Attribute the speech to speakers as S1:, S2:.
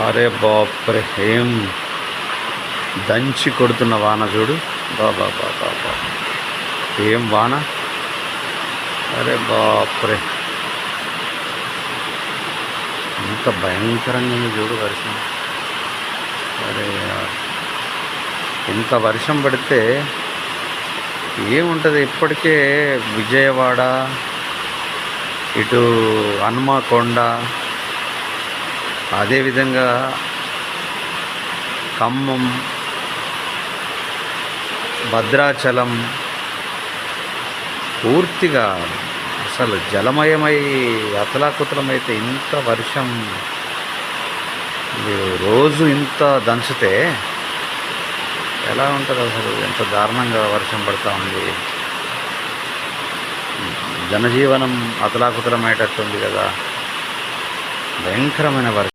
S1: అరే బాప్రే, ఏం దంచి కొడుతున్న వాన చూడు. బాబా బాబా బాబా, ఏం వాన! అరే బాప్రే, ఎంత భయంకరంగా ఉంది చూడు వర్షం. అరే ఇంత వర్షం పడితే ఏముంటుంది? ఇప్పటికే విజయవాడ, ఇటు హన్మకొండ, అదేవిధంగా ఖమ్మం, భద్రాచలం పూర్తిగా అసలు జలమయమై అతలాకుతలమైతే, ఇంత వర్షం రోజు ఇంత దంచితే ఎలా ఉంటుంది అసలు? ఎంత దారుణంగా వర్షం పడుతూ ఉంది. జనజీవనం అతలాకుతలమయ్యేటట్టుంది కదా. భయంకరమైన వర్షం.